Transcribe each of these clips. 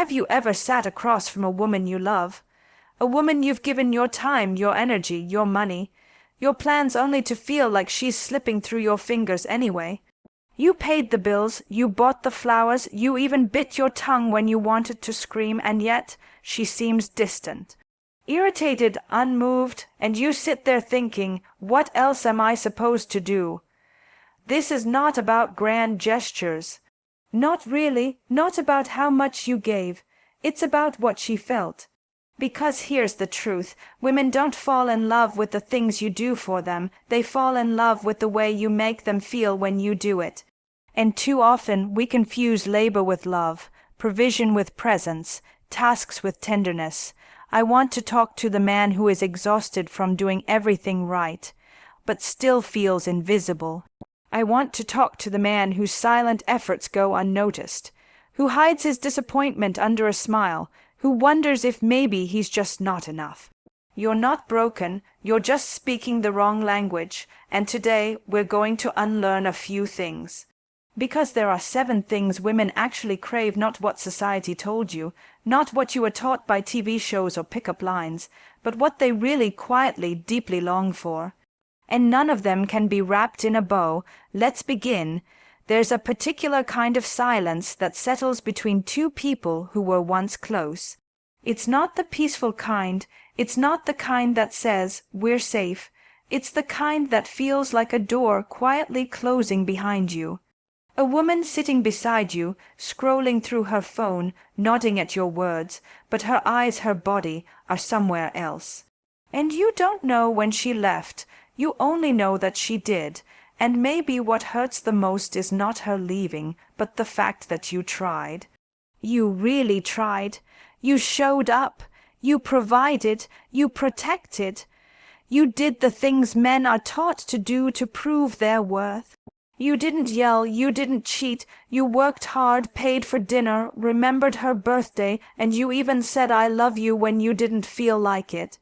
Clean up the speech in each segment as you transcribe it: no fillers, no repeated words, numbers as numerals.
Have you ever sat across from a woman you love? A woman you've given your time, your energy, your money, your plans only to feel like she's slipping through your fingers anyway. You paid the bills, you bought the flowers, you even bit your tongue when you wanted to scream, and yet she seems distant, irritated, unmoved, and you sit there thinking, what else am I supposed to do? This is not about grand gestures. Not really, not about how much you gave. It's about what she felt. Because here's the truth, women don't fall in love with the things you do for them, they fall in love with the way you make them feel when you do it. And too often we confuse labor with love, provision with presence, tasks with tenderness. I want to talk to the man who is exhausted from doing everything right, but still feels invisible. I want to talk to the man whose silent efforts go unnoticed, who hides his disappointment under a smile, who wonders if maybe he's just not enough. You're not broken, you're just speaking the wrong language, and today we're going to unlearn a few things. Because there are 7 things women actually crave, not what society told you, not what you were taught by TV shows or pick-up lines, but what they really quietly, deeply long for. And none of them can be wrapped in a bow. Let's begin. There's a particular kind of silence that settles between 2 people who were once close. It's not the peaceful kind, it's not the kind that says, we're safe. It's the kind that feels like a door quietly closing behind you. A woman sitting beside you, scrolling through her phone, nodding at your words, but her eyes, her body, are somewhere else. And you don't know when she left, you only know that she did, and maybe what hurts the most is not her leaving, but the fact that you tried. You really tried. You showed up. You provided. You protected. You did the things men are taught to do to prove their worth. You didn't yell, you didn't cheat, you worked hard, paid for dinner, remembered her birthday, and you even said I love you when you didn't feel like it.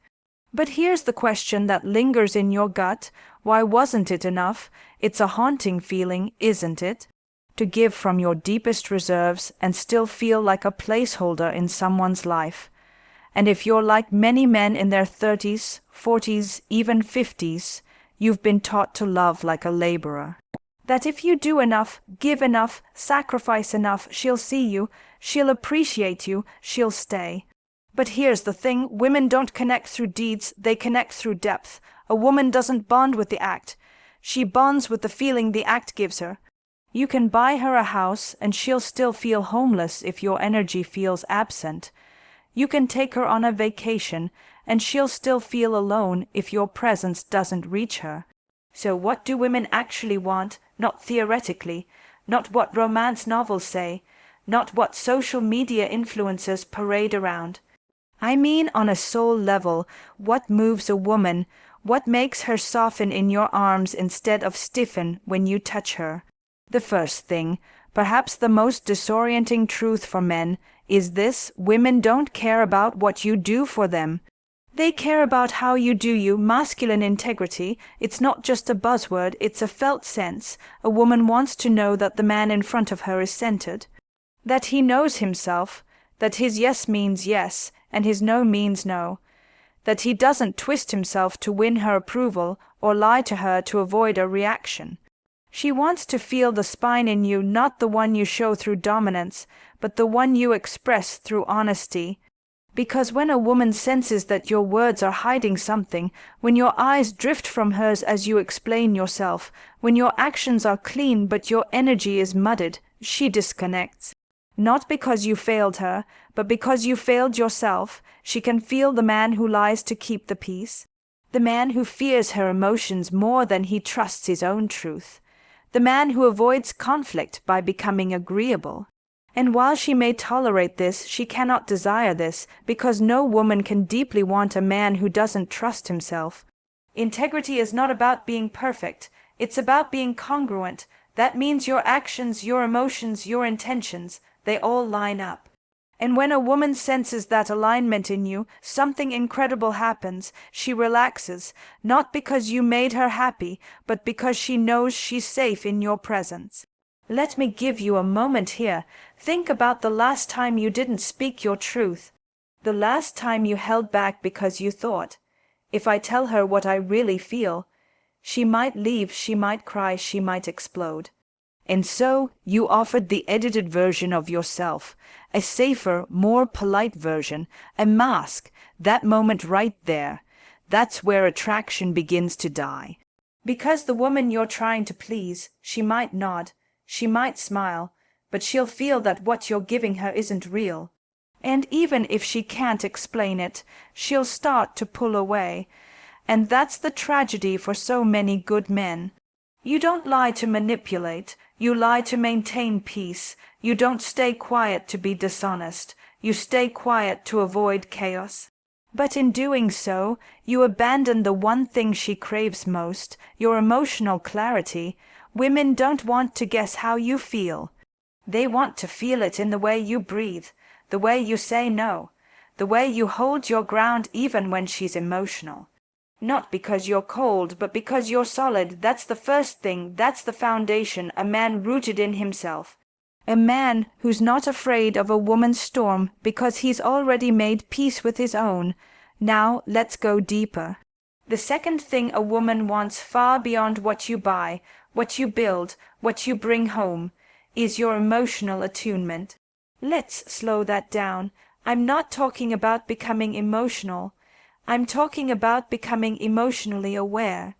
But here's the question that lingers in your gut. Why wasn't it enough? It's a haunting feeling, isn't it? To give from your deepest reserves and still feel like a placeholder in someone's life. And if you're like many men in their 30s, 40s, even 50s, you've been taught to love like a laborer. That if you do enough, give enough, sacrifice enough, she'll see you, she'll appreciate you, she'll stay. But here's the thing, women don't connect through deeds, they connect through depth. A woman doesn't bond with the act. She bonds with the feeling the act gives her. You can buy her a house, and she'll still feel homeless if your energy feels absent. You can take her on a vacation, and she'll still feel alone if your presence doesn't reach her. So what do women actually want? Not theoretically, not what romance novels say, not what social media influencers parade around. I mean on a soul level, what moves a woman, what makes her soften in your arms instead of stiffen when you touch her. The first thing, perhaps the most disorienting truth for men, is this: women don't care about what you do for them. They care about how you do you. Masculine integrity, it's not just a buzzword, it's a felt sense. A woman wants to know that the man in front of her is centered, that he knows himself, that his yes means yes, and his no means no, that he doesn't twist himself to win her approval or lie to her to avoid a reaction. She wants to feel the spine in you, not the one you show through dominance, but the one you express through honesty. Because when a woman senses that your words are hiding something, when your eyes drift from hers as you explain yourself, when your actions are clean but your energy is muddied, she disconnects. Not because you failed her, but because you failed yourself. She can feel the man who lies to keep the peace, the man who fears her emotions more than he trusts his own truth, the man who avoids conflict by becoming agreeable. And while she may tolerate this, she cannot desire this, because no woman can deeply want a man who doesn't trust himself. Integrity is not about being perfect, it's about being congruent. That means your actions, your emotions, your intentions, they all line up. And when a woman senses that alignment in you, something incredible happens. She relaxes, not because you made her happy, but because she knows she's safe in your presence. Let me give you a moment here. Think about the last time you didn't speak your truth. The last time you held back because you thought, if I tell her what I really feel, she might leave, she might cry, she might explode. And so you offered the edited version of yourself, a safer, more polite version, a mask, that moment right there. That's where attraction begins to die. Because the woman you're trying to please, she might nod, she might smile, but she'll feel that what you're giving her isn't real. And even if she can't explain it, she'll start to pull away. And that's the tragedy for so many good men. You don't lie to manipulate, you lie to maintain peace. You don't stay quiet to be dishonest, you stay quiet to avoid chaos. But in doing so, you abandon the one thing she craves most, your emotional clarity. Women don't want to guess how you feel. They want to feel it in the way you breathe, the way you say no, the way you hold your ground even when she's emotional. Not because you're cold, but because you're solid. That's the first thing, that's the foundation, a man rooted in himself. A man who's not afraid of a woman's storm because he's already made peace with his own. Now let's go deeper. The second thing a woman wants, far beyond what you buy, what you build, what you bring home, is your emotional attunement. Let's slow that down. I'm not talking about becoming emotional. I'm talking about becoming emotionally aware.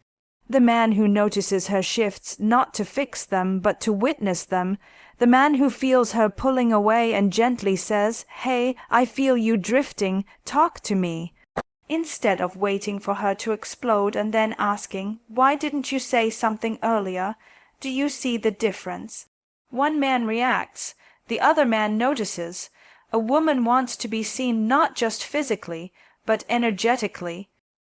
The man who notices her shifts, not to fix them, but to witness them. The man who feels her pulling away and gently says, "Hey, I feel you drifting, talk to me." Instead of waiting for her to explode and then asking, "Why didn't you say something earlier?" Do you see the difference? One man reacts, the other man notices. A woman wants to be seen not just physically, but energetically.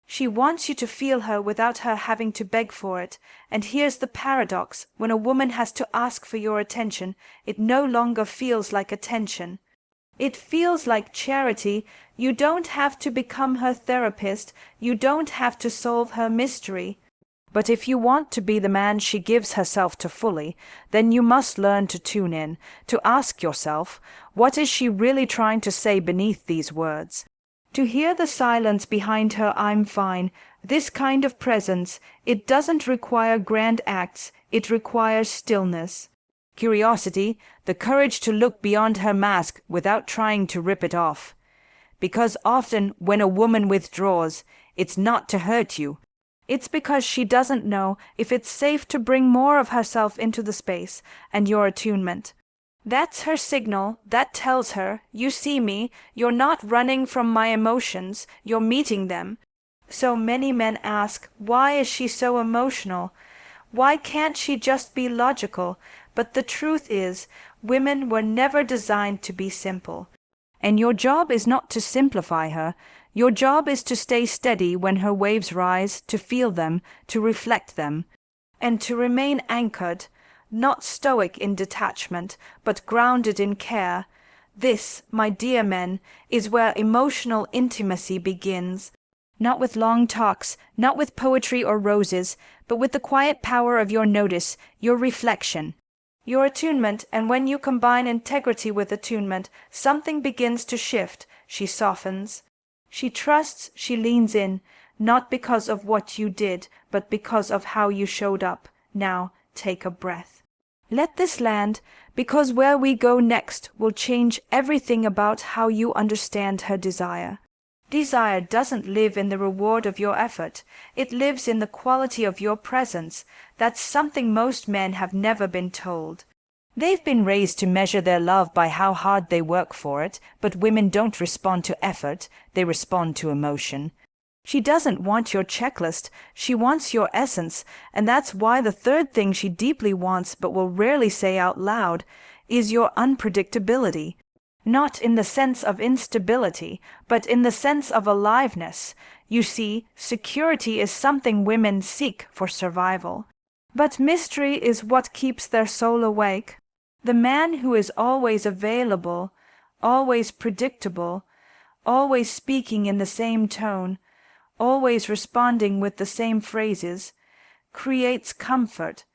She wants you to feel her without her having to beg for it. And here's the paradox. When a woman has to ask for your attention, it no longer feels like attention. It feels like charity. You don't have to become her therapist. You don't have to solve her mystery. But if you want to be the man she gives herself to fully, then you must learn to tune in, to ask yourself, what is she really trying to say beneath these words? To hear the silence behind her "I'm fine," this kind of presence, it doesn't require grand acts, it requires stillness. Curiosity, the courage to look beyond her mask without trying to rip it off. Because often when a woman withdraws, it's not to hurt you. It's because she doesn't know if it's safe to bring more of herself into the space and your attunement. That's her signal, that tells her, you see me, you're not running from my emotions, you're meeting them. So many men ask, why is she so emotional? Why can't she just be logical? But the truth is, women were never designed to be simple. And your job is not to simplify her. Your job is to stay steady when her waves rise, to feel them, to reflect them, and to remain anchored, not stoic in detachment, but grounded in care. This, my dear men, is where emotional intimacy begins. Not with long talks, not with poetry or roses, but with the quiet power of your notice, your reflection, your attunement. And when you combine integrity with attunement, something begins to shift. She softens. She trusts, she leans in, not because of what you did, but because of how you showed up. Now, take a breath. Let this land, because where we go next will change everything about how you understand her desire. Desire doesn't live in the reward of your effort. It lives in the quality of your presence. That's something most men have never been told. They've been raised to measure their love by how hard they work for it, but women don't respond to effort, they respond to emotion. She doesn't want your checklist, she wants your essence, and that's why the third thing she deeply wants but will rarely say out loud is your unpredictability. Not in the sense of instability, but in the sense of aliveness. You see, security is something women seek for survival. But mystery is what keeps their soul awake. The man who is always available, always predictable, always speaking in the same tone, always responding with the same phrases, creates comfort,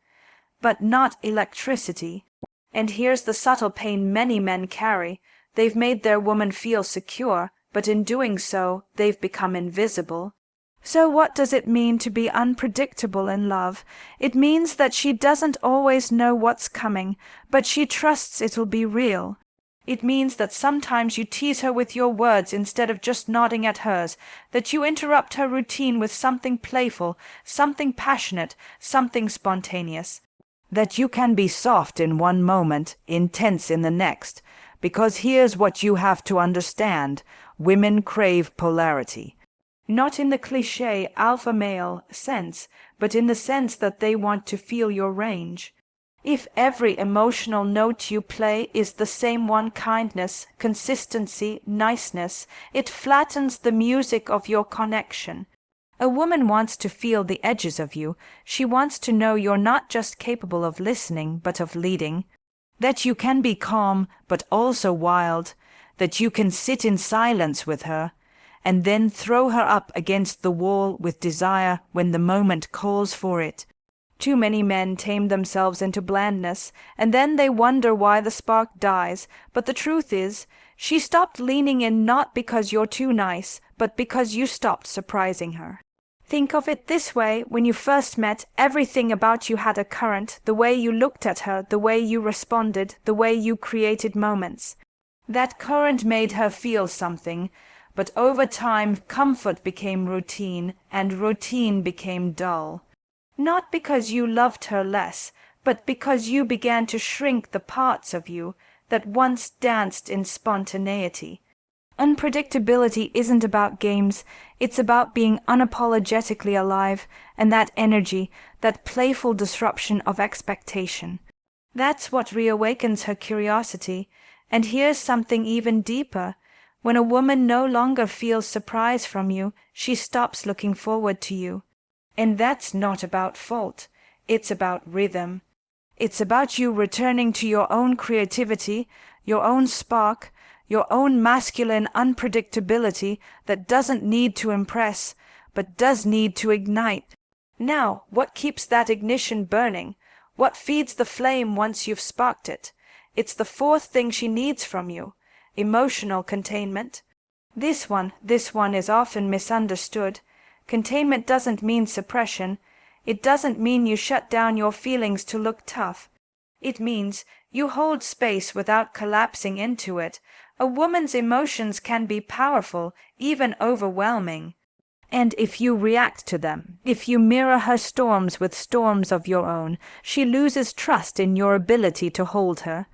but not electricity. And here's the subtle pain many men carry. They've made their woman feel secure, but in doing so, they've become invisible. So what does it mean to be unpredictable in love? It means that she doesn't always know what's coming, but she trusts it'll be real. It means that sometimes you tease her with your words instead of just nodding at hers, that you interrupt her routine with something playful, something passionate, something spontaneous. That you can be soft in one moment, intense in the next, because here's what you have to understand: women crave polarity. Not in the cliché alpha male sense, but in the sense that they want to feel your range. If every emotional note you play is the same one: kindness, consistency, niceness, it flattens the music of your connection. A woman wants to feel the edges of you. She wants to know you're not just capable of listening, but of leading. That you can be calm, but also wild. That you can sit in silence with her, and then throw her up against the wall with desire when the moment calls for it. Too many men tame themselves into blandness, and then they wonder why the spark dies. But the truth is, she stopped leaning in not because you're too nice, but because you stopped surprising her. Think of it this way: when you first met, everything about you had a current, the way you looked at her, the way you responded, the way you created moments. That current made her feel something, but over time comfort became routine, and routine became dull. Not because you loved her less, but because you began to shrink the parts of you that once danced in spontaneity. Unpredictability isn't about games, it's about being unapologetically alive, and that energy, that playful disruption of expectation. That's what reawakens her curiosity. And here's something even deeper. When a woman no longer feels surprise from you, she stops looking forward to you. And that's not about fault, it's about rhythm. It's about you returning to your own creativity, your own spark, your own masculine unpredictability that doesn't need to impress, but does need to ignite. Now, what keeps that ignition burning? What feeds the flame once you've sparked it? It's the fourth thing she needs from you: emotional containment. This one is often misunderstood. Containment doesn't mean suppression. It doesn't mean you shut down your feelings to look tough. It means you hold space without collapsing into it. A woman's emotions can be powerful, even overwhelming. And if you react to them, if you mirror her storms with storms of your own, she loses trust in your ability to hold her.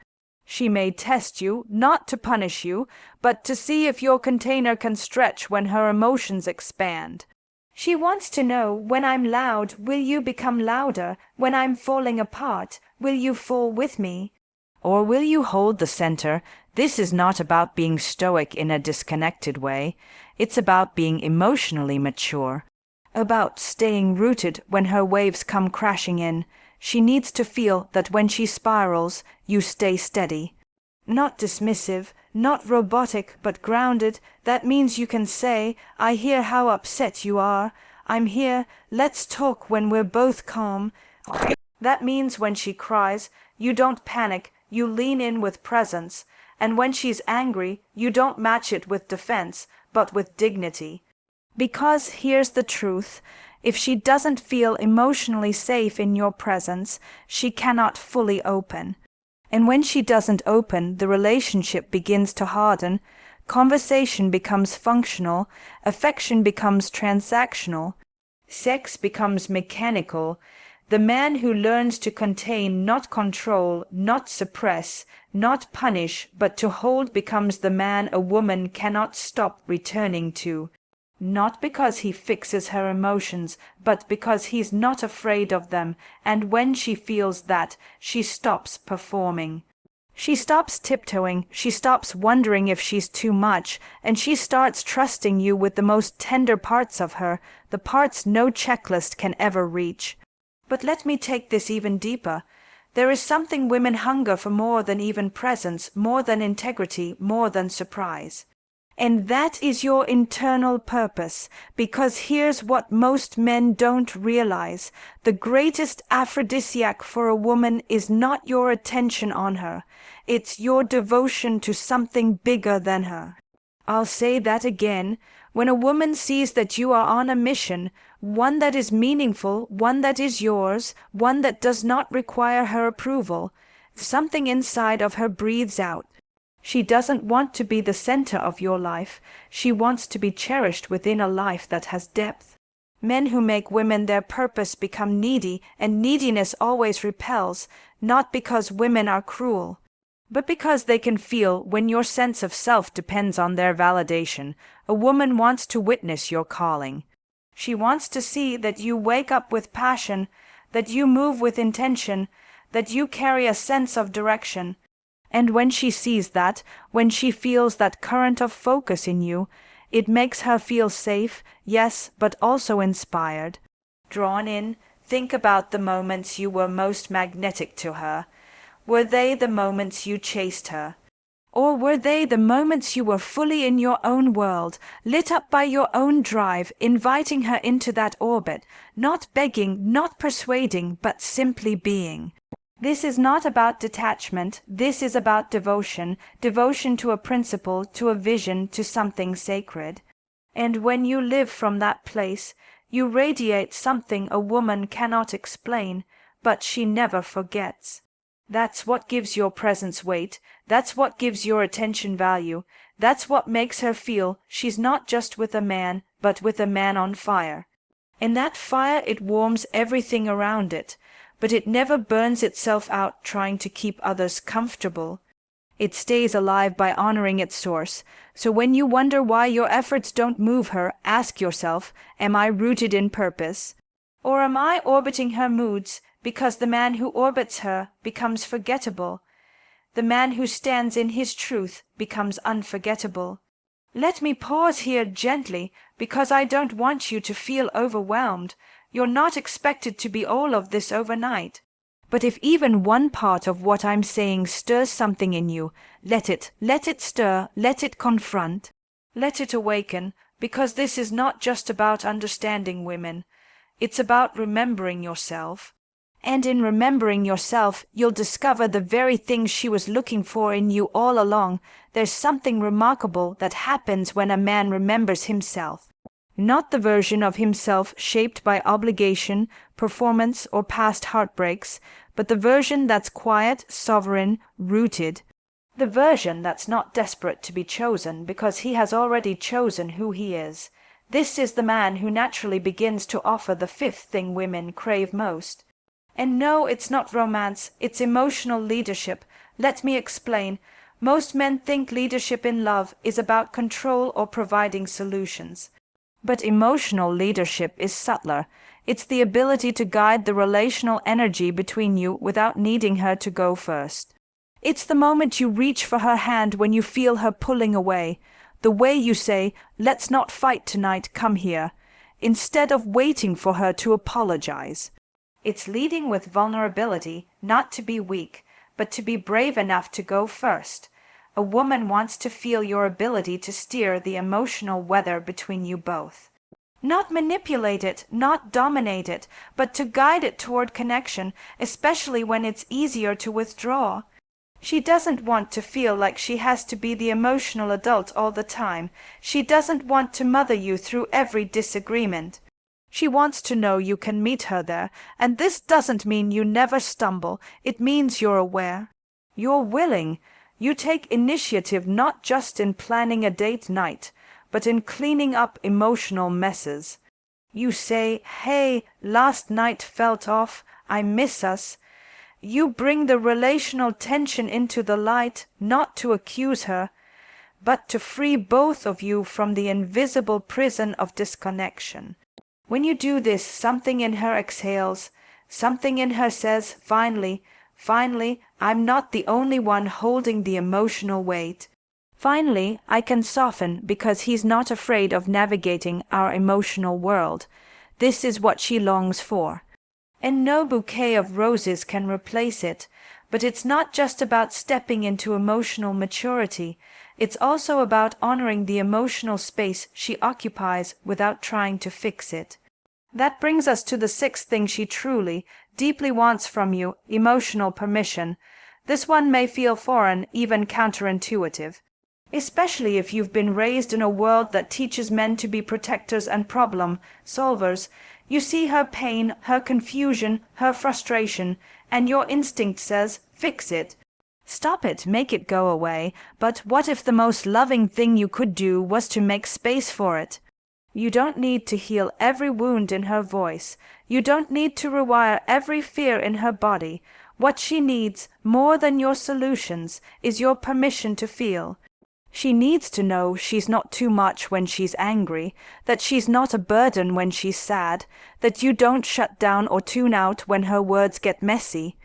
She may test you, not to punish you, but to see if your container can stretch when her emotions expand. She wants to know, when I'm loud, will you become louder? When I'm falling apart, will you fall with me? Or will you hold the center? This is not about being stoic in a disconnected way. It's about being emotionally mature, about staying rooted when her waves come crashing in. She needs to feel that when she spirals, you stay steady. Not dismissive, not robotic, but grounded. That means you can say, I hear how upset you are. I'm here, let's talk when we're both calm. That means when she cries, you don't panic, you lean in with presence. And when she's angry, you don't match it with defense, but with dignity. Because here's the truth: if she doesn't feel emotionally safe in your presence, she cannot fully open. And when she doesn't open, the relationship begins to harden, conversation becomes functional, affection becomes transactional, sex becomes mechanical. The man who learns to contain, not control, not suppress, not punish, but to hold becomes the man a woman cannot stop returning to. Not because he fixes her emotions, but because he's not afraid of them, and when she feels that, she stops performing. She stops tiptoeing, she stops wondering if she's too much, and she starts trusting you with the most tender parts of her, the parts no checklist can ever reach. But let me take this even deeper. There is something women hunger for more than even presence, more than integrity, more than surprise. And that is your internal purpose, because here's what most men don't realize. The greatest aphrodisiac for a woman is not your attention on her. It's your devotion to something bigger than her. I'll say that again. When a woman sees that you are on a mission, one that is meaningful, one that is yours, one that does not require her approval, something inside of her breathes out. She doesn't want to be the center of your life. She wants to be cherished within a life that has depth. Men who make women their purpose become needy, and neediness always repels, not because women are cruel, but because they can feel when your sense of self depends on their validation. A woman wants to witness your calling. She wants to see that you wake up with passion, that you move with intention, that you carry a sense of direction. And when she sees that, when she feels that current of focus in you, it makes her feel safe, yes, but also inspired. Drawn in, think about the moments you were most magnetic to her. Were they the moments you chased her? Or were they the moments you were fully in your own world, lit up by your own drive, inviting her into that orbit, not begging, not persuading, but simply being? This is not about detachment, this is about devotion, devotion to a principle, to a vision, to something sacred. And when you live from that place, you radiate something a woman cannot explain, but she never forgets. That's what gives your presence weight, that's what gives your attention value, that's what makes her feel she's not just with a man, but with a man on fire. In that fire it warms everything around it, but it never burns itself out trying to keep others comfortable. It stays alive by honoring its source. So when you wonder why your efforts don't move her, ask yourself, am I rooted in purpose? Or am I orbiting her moods because the man who orbits her becomes forgettable? The man who stands in his truth becomes unforgettable. Let me pause here gently, because I don't want you to feel overwhelmed. You're not expected to be all of this overnight. But if even one part of what I'm saying stirs something in you, let it stir, let it confront, let it awaken, because this is not just about understanding women. It's about remembering yourself. And in remembering yourself, you'll discover the very thing she was looking for in you all along. There's something remarkable that happens when a man remembers himself. Not the version of himself shaped by obligation, performance, or past heartbreaks, but the version that's quiet, sovereign, rooted. The version that's not desperate to be chosen because he has already chosen who he is. This is the man who naturally begins to offer the fifth thing women crave most. And no, it's not romance, it's emotional leadership. Let me explain. Most men think leadership in love is about control or providing solutions. But emotional leadership is subtler. It's the ability to guide the relational energy between you without needing her to go first. It's the moment you reach for her hand when you feel her pulling away. The way you say, "Let's not fight tonight, come here," instead of waiting for her to apologize. It's leading with vulnerability, not to be weak, but to be brave enough to go first. A woman wants to feel your ability to steer the emotional weather between you both. Not manipulate it, not dominate it, but to guide it toward connection, especially when it's easier to withdraw. She doesn't want to feel like she has to be the emotional adult all the time. She doesn't want to mother you through every disagreement. She wants to know you can meet her there, and this doesn't mean you never stumble. It means you're aware. You're willing. You take initiative not just in planning a date night, but in cleaning up emotional messes. You say, "Hey, last night felt off. I miss us." You bring the relational tension into the light, not to accuse her, but to free both of you from the invisible prison of disconnection. When you do this, something in her exhales, something in her says, finally, I'm not the only one holding the emotional weight. Finally, I can soften because he's not afraid of navigating our emotional world. This is what she longs for. and no bouquet of roses can replace it. But it's not just about stepping into emotional maturity. It's also about honoring the emotional space she occupies without trying to fix it. That brings us to the sixth thing she truly, deeply wants from you: emotional permission. This one may feel foreign, even counterintuitive, especially if you've been raised in a world that teaches men to be protectors and problem solvers. You see her pain, her confusion, her frustration, and your instinct says, fix it. Stop it, make it go away. But what if the most loving thing you could do was to make space for it? You don't need to heal every wound in her voice. You don't need to rewire every fear in her body. What she needs, more than your solutions, is your permission to feel. She needs to know she's not too much when she's angry, that she's not a burden when she's sad, that you don't shut down or tune out when her words get messy.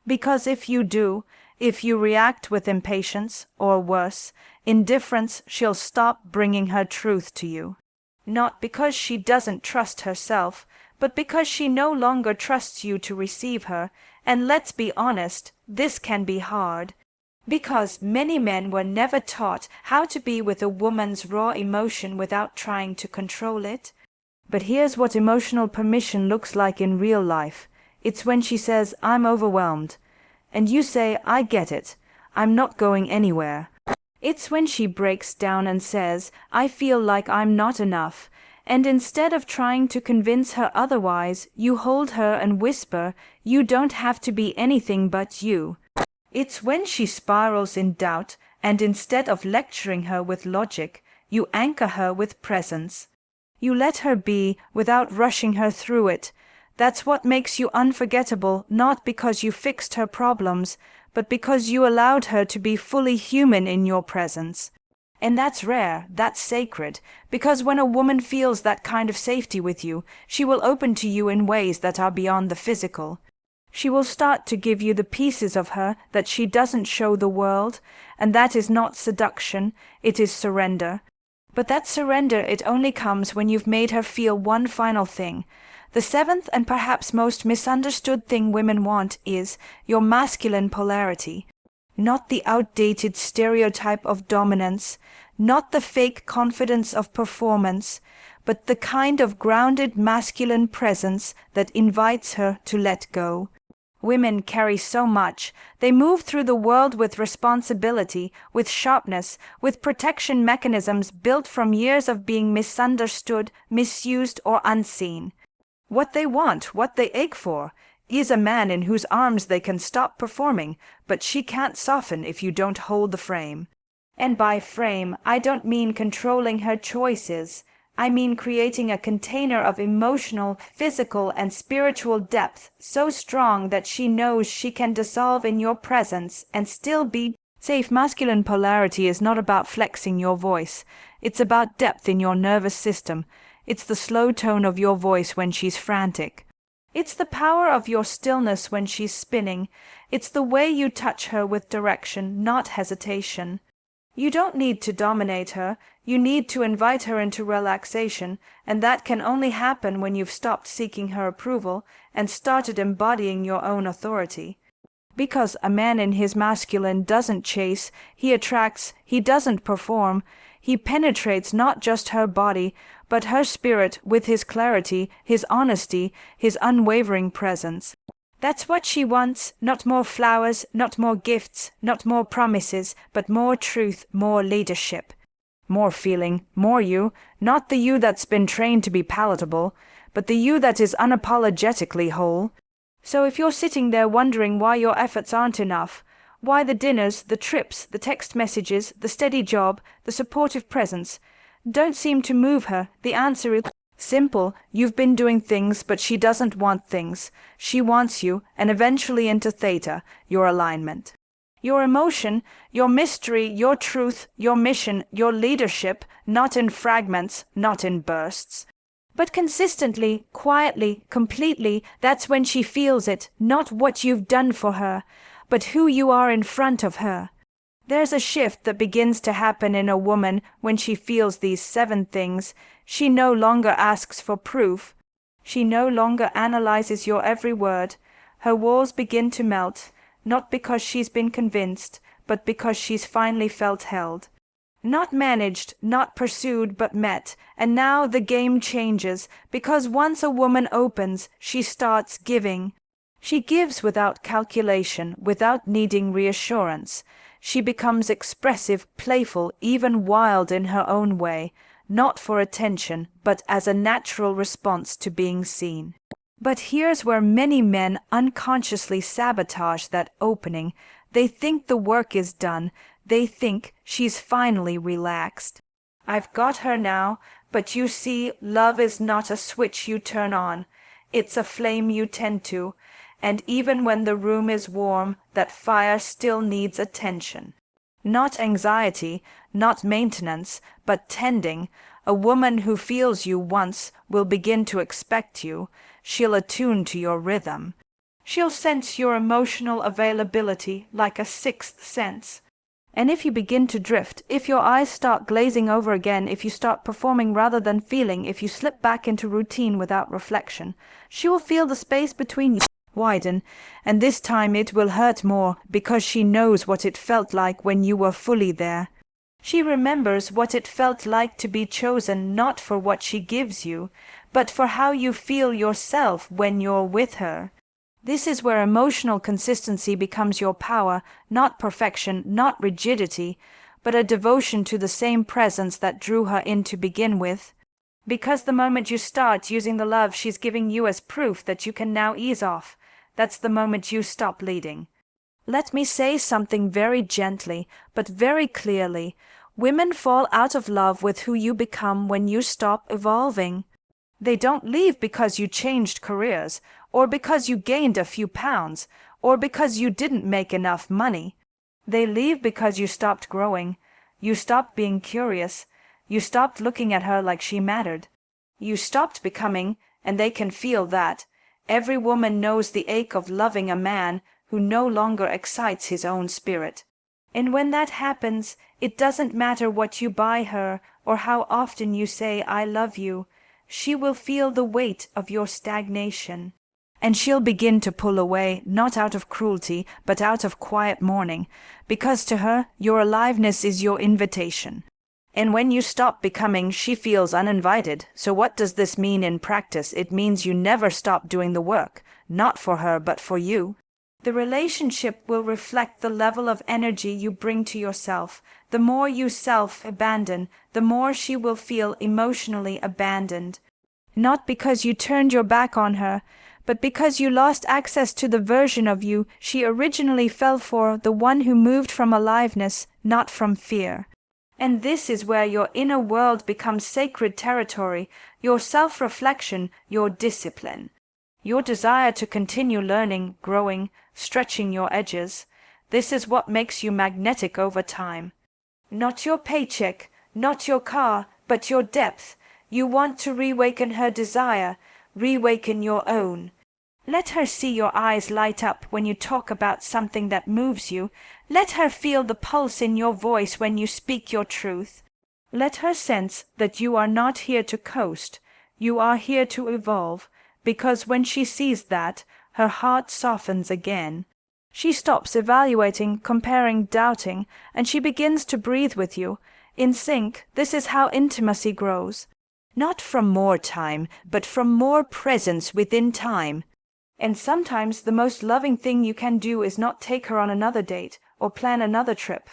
Because if you do, if you react with impatience, or worse, indifference, she'll stop bringing her truth to you. Not because she doesn't trust herself, but because she no longer trusts you to receive her. And let's be honest, this can be hard. Because many men were never taught how to be with a woman's raw emotion without trying to control it. But here's what emotional permission looks like in real life. It's when she says, I'm overwhelmed. And you say, I get it. I'm not going anywhere. It's when she breaks down and says, I feel like I'm not enough. And instead of trying to convince her otherwise, you hold her and whisper, you don't have to be anything but you. It's when she spirals in doubt, and instead of lecturing her with logic, you anchor her with presence. You let her be without rushing her through it. That's what makes you unforgettable, not because you fixed her problems, but because you allowed her to be fully human in your presence. And that's rare, that's sacred, because when a woman feels that kind of safety with you, she will open to you in ways that are beyond the physical. She will start to give you the pieces of her that she doesn't show the world, and that is not seduction, it is surrender. But that surrender, it only comes when you've made her feel one final thing. The seventh and perhaps most misunderstood thing women want is your masculine polarity. Not the outdated stereotype of dominance, not the fake confidence of performance, but the kind of grounded masculine presence that invites her to let go. Women carry so much. They move through the world with responsibility, with sharpness, with protection mechanisms built from years of being misunderstood, misused, or unseen. What they want, what they ache for, is a man in whose arms they can stop performing, but she can't soften if you don't hold the frame. And by frame, I don't mean controlling her choices. I mean creating a container of emotional, physical, and spiritual depth so strong that she knows she can dissolve in your presence and still be safe. Masculine polarity is not about flexing your voice. It's about depth in your nervous system. It's the slow tone of your voice when she's frantic. It's the power of your stillness when she's spinning. It's the way you touch her with direction, not hesitation. You don't need to dominate her. You need to invite her into relaxation, and that can only happen when you've stopped seeking her approval and started embodying your own authority. Because a man in his masculine doesn't chase, he attracts, he doesn't perform. He penetrates not just her body, but her spirit with his clarity, his honesty, his unwavering presence. That's what she wants, not more flowers, not more gifts, not more promises, but more truth, more leadership. More feeling, more you, not the you that's been trained to be palatable, but the you that is unapologetically whole. So if you're sitting there wondering why your efforts aren't enough, why the dinners, the trips, the text messages, the steady job, the supportive presence don't seem to move her, the answer is simple. You've been doing things, but she doesn't want things. She wants you, and eventually into theta, your alignment. Your emotion, your mystery, your truth, your mission, your leadership, not in fragments, not in bursts. But consistently, quietly, completely, that's when she feels it, not what you've done for her, but who you are in front of her. There's a shift that begins to happen in a woman when she feels these 7 things. She no longer asks for proof. She no longer analyzes your every word. Her walls begin to melt, not because she's been convinced, but because she's finally felt held. Not managed, not pursued, but met. And now the game changes, because once a woman opens, she starts giving. She gives without calculation, without needing reassurance. She becomes expressive, playful, even wild in her own way, not for attention, but as a natural response to being seen. But here's where many men unconsciously sabotage that opening. They think the work is done. They think she's finally relaxed. I've got her now, but you see, love is not a switch you turn on. It's a flame you tend to, and even when the room is warm, that fire still needs attention. Not anxiety, not maintenance, but tending. A woman who feels you once will begin to expect you. She'll attune to your rhythm. She'll sense your emotional availability like a sixth sense. And if you begin to drift, if your eyes start glazing over again, if you start performing rather than feeling, if you slip back into routine without reflection, she will feel the space between you widen, and this time it will hurt more, because she knows what it felt like when you were fully there. She remembers what it felt like to be chosen not for what she gives you, but for how you feel yourself when you're with her. This is where emotional consistency becomes your power, not perfection, not rigidity, but a devotion to the same presence that drew her in to begin with. Because the moment you start using the love she's giving you as proof that you can now ease off, that's the moment you stop leading. Let me say something very gently, but very clearly. Women fall out of love with who you become when you stop evolving. They don't leave because you changed careers, or because you gained a few pounds, or because you didn't make enough money. They leave because you stopped growing. You stopped being curious. You stopped looking at her like she mattered. You stopped becoming, and they can feel that. Every woman knows the ache of loving a man who no longer excites his own spirit. And when that happens, it doesn't matter what you buy her or how often you say, "I love you." She will feel the weight of your stagnation. And she'll begin to pull away, not out of cruelty, but out of quiet mourning, because to her, your aliveness is your invitation. And when you stop becoming, she feels uninvited. So what does this mean in practice? It means you never stop doing the work, not for her, but for you. The relationship will reflect the level of energy you bring to yourself. The more you self-abandon, the more she will feel emotionally abandoned. Not because you turned your back on her, but because you lost access to the version of you she originally fell for, the one who moved from aliveness, not from fear. And this is where your inner world becomes sacred territory, your self-reflection, your discipline. Your desire to continue learning, growing, stretching your edges. This is what makes you magnetic over time. Not your paycheck, not your car, but your depth. You want to reawaken her desire, reawaken your own. Let her see your eyes light up when you talk about something that moves you. Let her feel the pulse in your voice when you speak your truth. Let her sense that you are not here to coast. You are here to evolve, because when she sees that, her heart softens again. She stops evaluating, comparing, doubting, and she begins to breathe with you. In sync, this is how intimacy grows. Not from more time, but from more presence within time. And sometimes the most loving thing you can do is not take her on another date or plan another trip,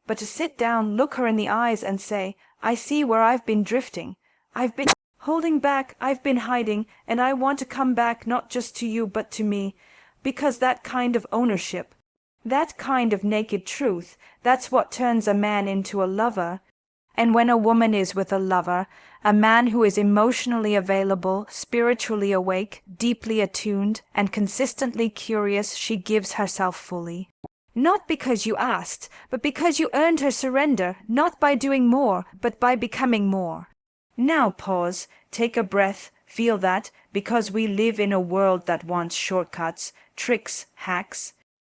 but to sit down, look her in the eyes and say, "I see where I've been drifting. I've been holding back, I've been hiding, and I want to come back not just to you but to me." Because that kind of ownership, that kind of naked truth, that's what turns a man into a lover. And when a woman is with a lover, a man who is emotionally available, spiritually awake, deeply attuned, and consistently curious, she gives herself fully. Not because you asked, but because you earned her surrender, not by doing more, but by becoming more. Now pause, take a breath, feel that, because we live in a world that wants shortcuts, tricks, hacks,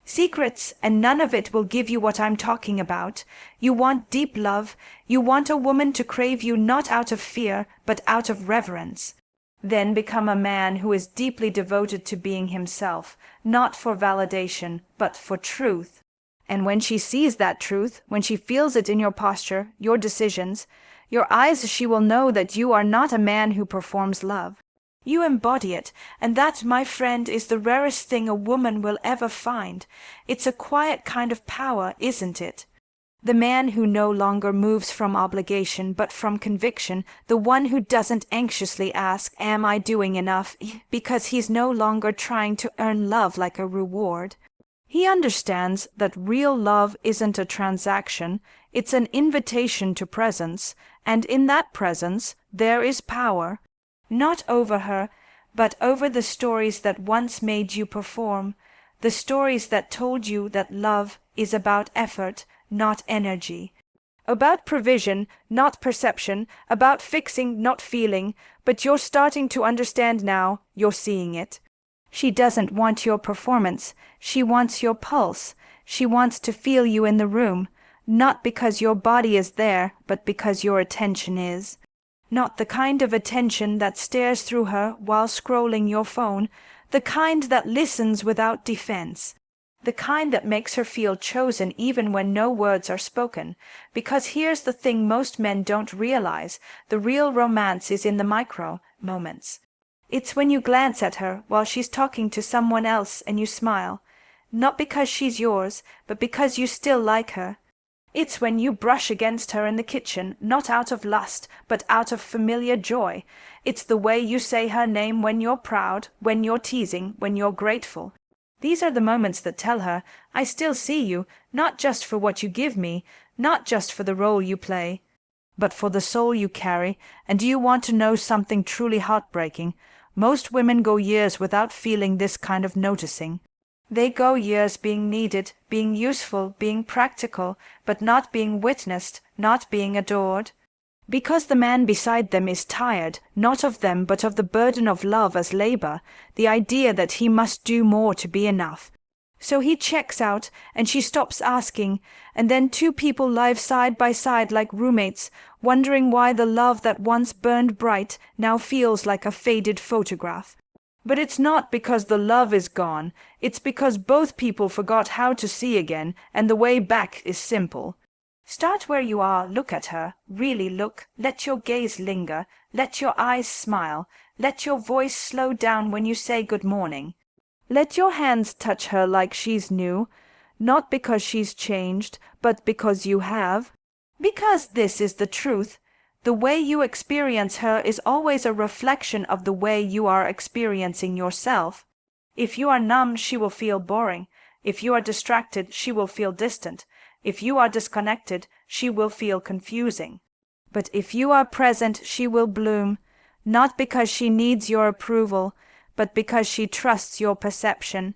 secrets, and none of it will give you what I'm talking about. You want deep love. You want a woman to crave you not out of fear, but out of reverence. Then become a man who is deeply devoted to being himself, not for validation, but for truth. And when she sees that truth, when she feels it in your posture, your decisions, your eyes, she will know that you are not a man who performs love. You embody it, and that, my friend, is the rarest thing a woman will ever find. It's a quiet kind of power, isn't it? The man who no longer moves from obligation but from conviction, the one who doesn't anxiously ask, "Am I doing enough?" because he's no longer trying to earn love like a reward. He understands that real love isn't a transaction, it's an invitation to presence, and in that presence there is power. Not over her, but over the stories that once made you perform, the stories that told you that love is about effort, not energy, about provision, not perception, about fixing, not feeling, but you're starting to understand now, you're seeing it. She doesn't want your performance, she wants your pulse, she wants to feel you in the room, not because your body is there, but because your attention is. Not the kind of attention that stares through her while scrolling your phone, the kind that listens without defense. The kind that makes her feel chosen even when no words are spoken, because here's the thing most men don't realize, the real romance is in the micro moments. It's when you glance at her while she's talking to someone else and you smile, not because she's yours, but because you still like her. It's when you brush against her in the kitchen, not out of lust, but out of familiar joy. It's the way you say her name when you're proud, when you're teasing, when you're grateful. These are the moments that tell her, I still see you, not just for what you give me, not just for the role you play, but for the soul you carry. And do you want to know something truly heartbreaking? Most women go years without feeling this kind of noticing. They go years being needed, being useful, being practical, but not being witnessed, not being adored. Because the man beside them is tired, not of them but of the burden of love as labor, the idea that he must do more to be enough. So he checks out, and she stops asking, and then two people live side by side like roommates, wondering why the love that once burned bright now feels like a faded photograph. But it's not because the love is gone, it's because both people forgot how to see again, and the way back is simple. Start where you are, look at her, really look, let your gaze linger, let your eyes smile, let your voice slow down when you say good morning. Let your hands touch her like she's new, not because she's changed, but because you have. Because this is the truth. The way you experience her is always a reflection of the way you are experiencing yourself. If you are numb, she will feel boring. If you are distracted, she will feel distant. If you are disconnected, she will feel confusing. But if you are present, she will bloom, not because she needs your approval, but because she trusts your perception.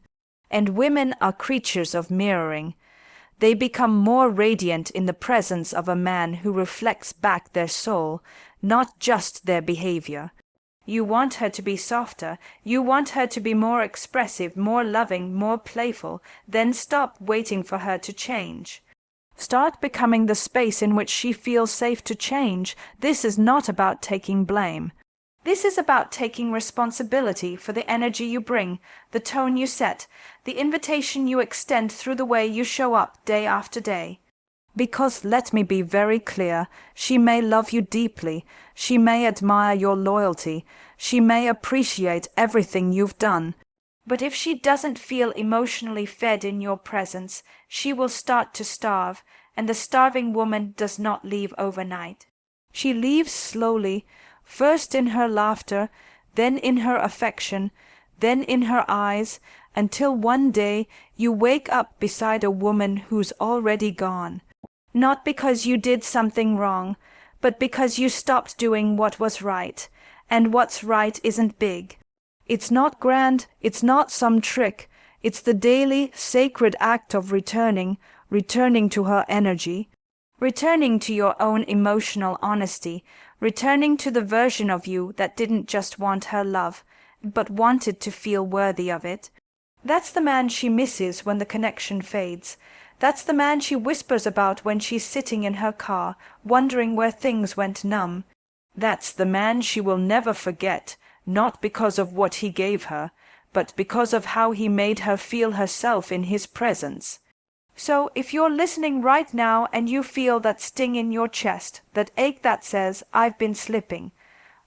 And women are creatures of mirroring. They become more radiant in the presence of a man who reflects back their soul, not just their behavior. You want her to be softer, you want her to be more expressive, more loving, more playful, then stop waiting for her to change. Start becoming the space in which she feels safe to change. This is not about taking blame. This is about taking responsibility for the energy you bring, the tone you set, the invitation you extend through the way you show up day after day. Because, let me be very clear, she may love you deeply, she may admire your loyalty, she may appreciate everything you've done. But if she doesn't feel emotionally fed in your presence, she will start to starve, and the starving woman does not leave overnight. She leaves slowly, first in her laughter, then in her affection, then in her eyes, until one day you wake up beside a woman who's already gone. Not because you did something wrong, but because you stopped doing what was right, and what's right isn't big. It's not grand, it's not some trick, it's the daily, sacred act of returning to her energy, returning to your own emotional honesty, returning to the version of you that didn't just want her love, but wanted to feel worthy of it. That's the man she misses when the connection fades. That's the man she whispers about when she's sitting in her car, wondering where things went numb. That's the man she will never forget, not because of what he gave her, but because of how he made her feel herself in his presence. So if you're listening right now and you feel that sting in your chest, that ache that says, "I've been slipping,"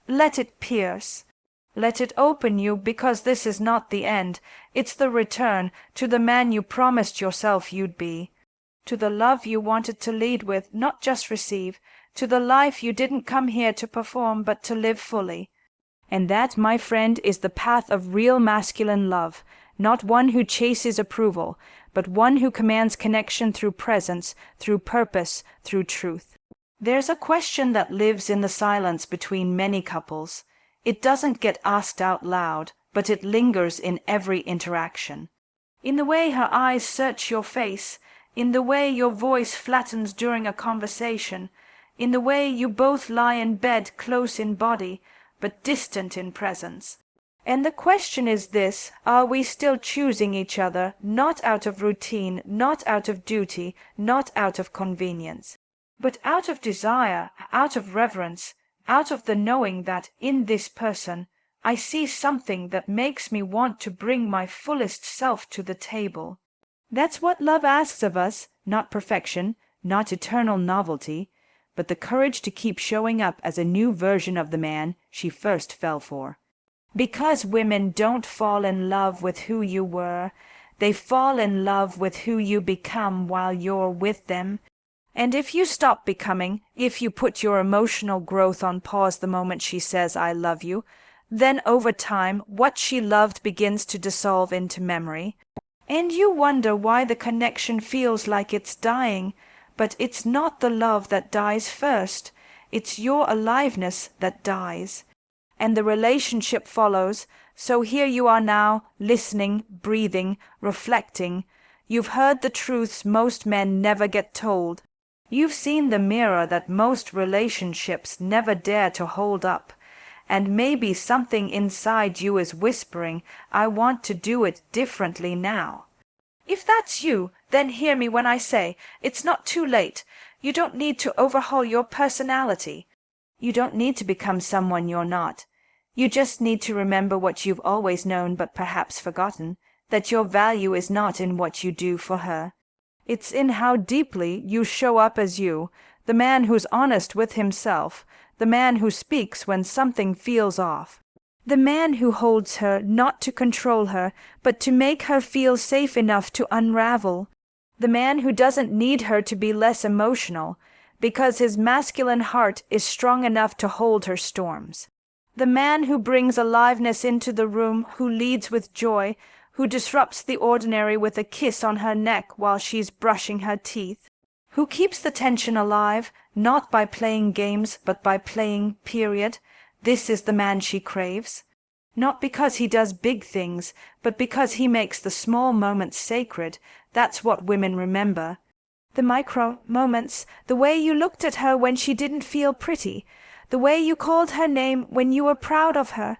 let it pierce. Let it open you, because this is not the end. It's the return to the man you promised yourself you'd be, to the love you wanted to lead with, not just receive, to the life you didn't come here to perform but to live fully. And that, my friend, is the path of real masculine love, not one who chases approval, but one who commands connection through presence, through purpose, through truth. There's a question that lives in the silence between many couples. It doesn't get asked out loud, but it lingers in every interaction. In the way her eyes search your face, in the way your voice flattens during a conversation, in the way you both lie in bed close in body, but distant in presence. And the question is this: are we still choosing each other, not out of routine, not out of duty, not out of convenience, but out of desire, out of reverence, out of the knowing that in this person I see something that makes me want to bring my fullest self to the table? That's what love asks of us, not perfection, not eternal novelty, but the courage to keep showing up as a new version of the man she first fell for. Because women don't fall in love with who you were, they fall in love with who you become while you're with them. And if you stop becoming, if you put your emotional growth on pause the moment she says "I love you," then over time what she loved begins to dissolve into memory. And you wonder why the connection feels like it's dying, but it's not the love that dies first, it's your aliveness that dies. And the relationship follows, so here you are now, listening, breathing, reflecting. You've heard the truths most men never get told. You've seen the mirror that most relationships never dare to hold up. And maybe something inside you is whispering, "I want to do it differently now." If that's you, then hear me when I say, it's not too late. You don't need to overhaul your personality. You don't need to become someone you're not. You just need to remember what you've always known but perhaps forgotten, that your value is not in what you do for her. It's in how deeply you show up as you, the man who's honest with himself, the man who speaks when something feels off, the man who holds her not to control her, but to make her feel safe enough to unravel, the man who doesn't need her to be less emotional, because his masculine heart is strong enough to hold her storms, the man who brings aliveness into the room, who leads with joy, who disrupts the ordinary with a kiss on her neck while she's brushing her teeth, who keeps the tension alive, not by playing games, but by playing, period. This is the man she craves. Not because he does big things, but because he makes the small moments sacred. That's what women remember. The micro moments, the way you looked at her when she didn't feel pretty, the way you called her name when you were proud of her,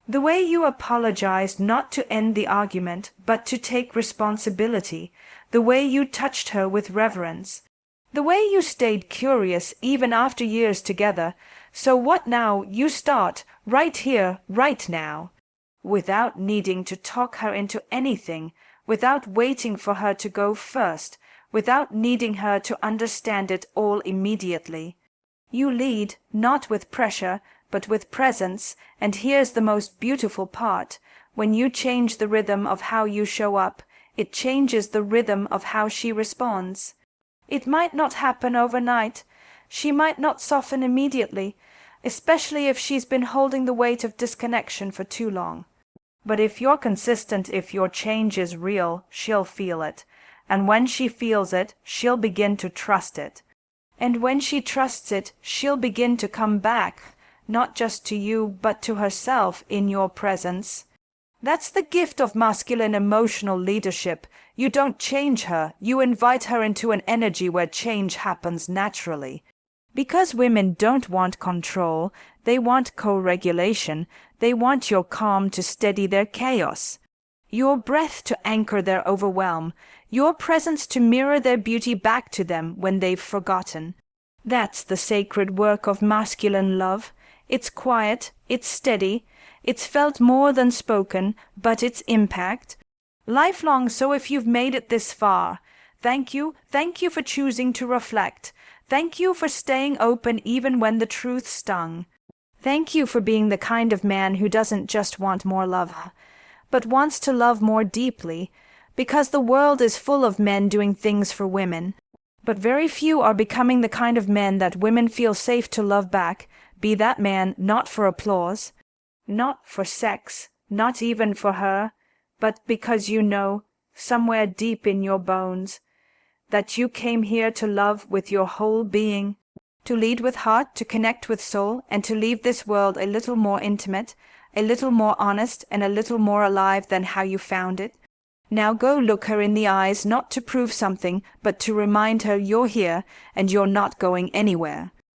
the way you apologized not to end the argument, but to take responsibility, the way you touched her with reverence, the way you stayed curious even after years together. So what now? You start, right here, right now, without needing to talk her into anything, without waiting for her to go first, without needing her to understand it all immediately. You lead, not with pressure, but with presence, and here's the most beautiful part. When you change the rhythm of how you show up, it changes the rhythm of how she responds. It might not happen overnight. She might not soften immediately, especially if she's been holding the weight of disconnection for too long. But if you're consistent, if your change is real, she'll feel it. And when she feels it, she'll begin to trust it. And when she trusts it, she'll begin to come back, not just to you, but to herself in your presence. That's the gift of masculine emotional leadership. You don't change her, you invite her into an energy where change happens naturally. Because women don't want control, they want co-regulation, they want your calm to steady their chaos, your breath to anchor their overwhelm, your presence to mirror their beauty back to them when they've forgotten. That's the sacred work of masculine love. It's quiet, it's steady, It's felt more than spoken, but it's impact lifelong. So if you've made it this far, thank you for choosing to reflect. Thank you for staying open even when the truth stung. Thank you for being the kind of man who doesn't just want more love, but wants to love more deeply, because the world is full of men doing things for women, but very few are becoming the kind of men that women feel safe to love back. Be that man not for applause, not for sex, not even for her, but because you know, somewhere deep in your bones, that you came here to love with your whole being, to lead with heart, to connect with soul, and to leave this world a little more intimate, a little more honest, and a little more alive than how you found it. Now go look her in the eyes, not to prove something, but to remind her you're here and you're not going anywhere.